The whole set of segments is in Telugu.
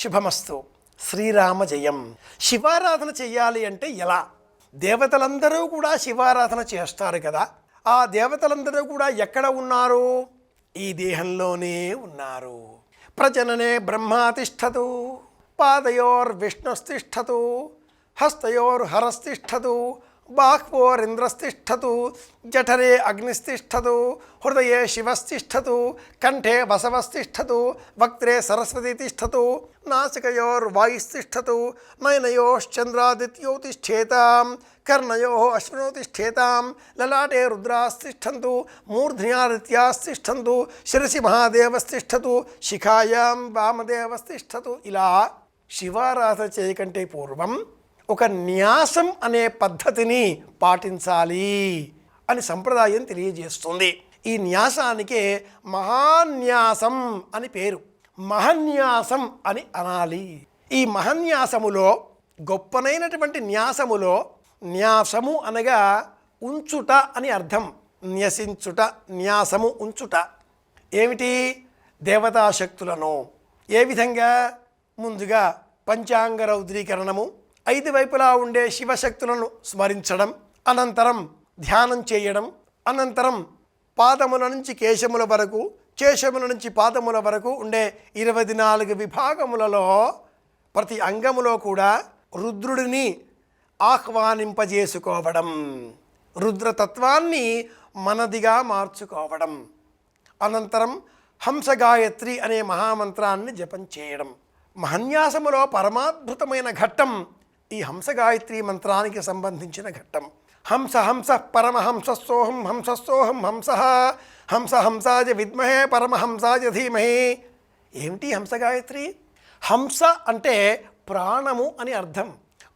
శుభమస్తు. శ్రీరామ జయం. శివారాధన చెయ్యాలి అంటే ఎలా? దేవతలందరూ కూడా శివారాధన చేస్తారు కదా. ఆ దేవతలందరూ కూడా ఎక్కడ ఉన్నారు? ఈ దేహంలోనే ఉన్నారు. ప్రజననే బ్రహ్మాతిష్ఠతు, పాదయోర్విష్ణుస్తిష్ఠతు, హస్తయోర్హరస్తిష్ఠతు, బాహ్వోరింద్రస్తిష్ఠతు, జఠరే అగ్నిస్తిష్ఠతు, హృదయే శివస్తిష్ఠతు, కంఠే వసవస్తిష్ఠతు, వక్త్రే సరస్వతి తిష్ఠతు, నాసికయోర్వాయుస్తిష్ఠతు, నయనయోశ్చంద్రాదిత్యో తిష్ఠేతాం, కర్ణయో అశ్వినో తిష్ఠేతాం, లలాటే రుద్రాస్తిష్ఠంతు, మూర్ధ్న్యాదిత్యాస్తిష్ఠంతు, శిరసి మహాదేవస్తిష్ఠతు, శిఖాయాం వామదేవస్తిష్ఠతు. ఇలా శివారాధన చేయకంటే పూర్వం ఒక న్యాసం అనే పద్ధతిని పాటించాలి అని సంప్రదాయం తెలియజేస్తుంది. ఈ న్యాసానికే మహాన్యాసం అని పేరు. మహన్యాసం అని అనాలి. ఈ మహన్యాసములో గొప్పనైనటువంటి న్యాసములో న్యాసము అనగా ఉంచుట అని అర్థం. న్యసించుట, న్యాసము ఉంచుట. ఏమిటి? దేవతాశక్తులను ఏ విధంగా? ముందుగా పంచాంగ రౌద్రీకరణము, 5 వైపులా ఉండే శివశక్తులను స్మరించడం, అనంతరం ధ్యానం చేయడం, అనంతరం పాదముల నుంచి కేశముల వరకు, కేశముల నుంచి పాదముల వరకు ఉండే 24 విభాగములలో ప్రతి అంగములో కూడా రుద్రుడిని ఆహ్వానింపజేసుకోవడం, రుద్రతత్వాన్ని మనదిగా మార్చుకోవడం, అనంతరం హంసగాయత్రి అనే మహామంత్రాన్ని జపం చేయడం. మహన్యాసములో పరమాద్భుతమైన ఘట్టం ఈ హంసగాయత్రి మంత్రానికి సంబంధించిన ఘట్టం. హంస హంస పరమహంసోహం హంసోహం హంస హంస హంసాయ విద్మహే పరమహంసాయ ధీమహి. ఏమిటి హంసగాయత్రి? హంస అంటే ప్రాణము అని అర్థం.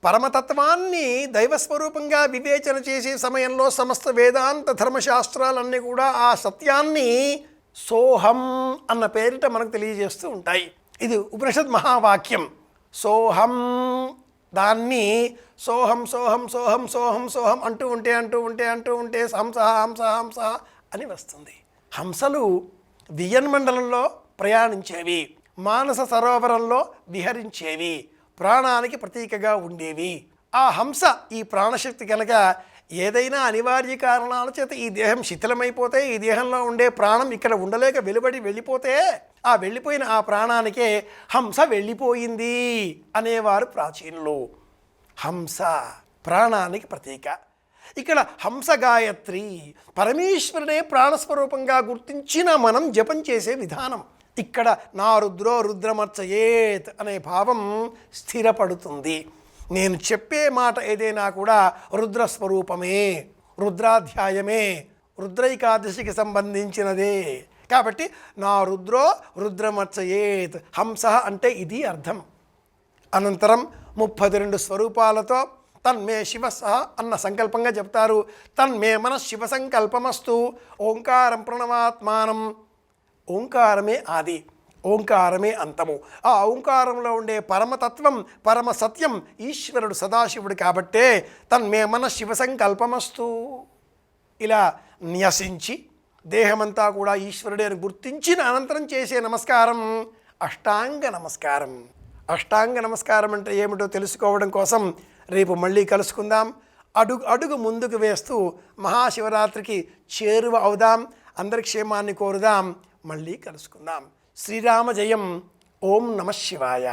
పరమతత్వాన్ని దైవస్వరూపంగా వివేచన చేసే సమయంలో సమస్త వేదాంత ధర్మశాస్త్రాలన్నీ కూడా ఆ సత్యాన్ని సోహం అన్న పేరిట మనకు తెలియజేస్తూ ఉంటాయి. ఇది ఉపనిషద్ మహావాక్యం. సోహం, దాన్ని సోహం సోహం సోహం సోహం సోహం అంటూ ఉంటే హంస హంస హంస అని వస్తుంది. హంసలు వియన్మండలంలో ప్రయాణించేవి, మానస సరోవరంలో విహరించేవి, ప్రాణానికి ప్రతీకగా ఉండేవి. ఆ హంస ఈ ప్రాణశక్తి కనుక ఏదైనా అనివార్య కారణాల చేత ఈ దేహం శిథిలమైపోతే, ఈ దేహంలో ఉండే ప్రాణం ఇక్కడ ఉండలేక వెళ్ళిపోతే ఆ వెళ్ళిపోయిన ఆ ప్రాణానికే హంస వెళ్ళిపోయింది అనేవారు ప్రాచీనులు. హంస ప్రాణానికి ప్రతీక. ఇక్కడ హంస గాయత్రి పరమేశ్వరునే ప్రాణస్వరూపంగా గుర్తించిన మనం జపం చేసే విధానం. ఇక్కడ నా రుద్రో రుద్రమర్చయేత్ అనే భావం స్థిరపడుతుంది. నేను చెప్పే మాట ఏదైనా కూడా రుద్రస్వరూపమే, రుద్రాధ్యాయమే, రుద్రైకాదశికి సంబంధించినదే. కాబట్టి నా రుద్రో రుద్రమర్చయేత్, హంస అంటే ఇది అర్థం. అనంతరం 32 స్వరూపాలతో తన్మే శివస అన్న సంకల్పంగా చెప్తారు. తన్మే మన శివ సంకల్పమస్తు. ఓంకారం ప్రణవాత్మానం. ఓంకారమే ఆది, ఓంకారమే అంతము. ఆ ఓంకారంలో ఉండే పరమతత్వం, పరమసత్యం ఈశ్వరుడు సదాశివుడు. కాబట్టే తన్మే మన శివ సంకల్పమస్తు. ఇలా న్యసించి దేహమంతా కూడా ఈశ్వరుడే అని గుర్తించిన అనంతరం చేసే నమస్కారం అష్టాంగ నమస్కారం. అష్టాంగ నమస్కారం అంటే ఏమిటో తెలుసుకోవడం కోసం రేపు మళ్ళీ కలుసుకుందాం. అడుగు అడుగు ముందుకు వేస్తూ మహాశివరాత్రికి చేరువ అవుదాం. అందరి క్షేమాన్ని కోరుదాం. మళ్ళీ కలుసుకుందాం. శ్రీరామ జయం. ఓం నమః శివాయ.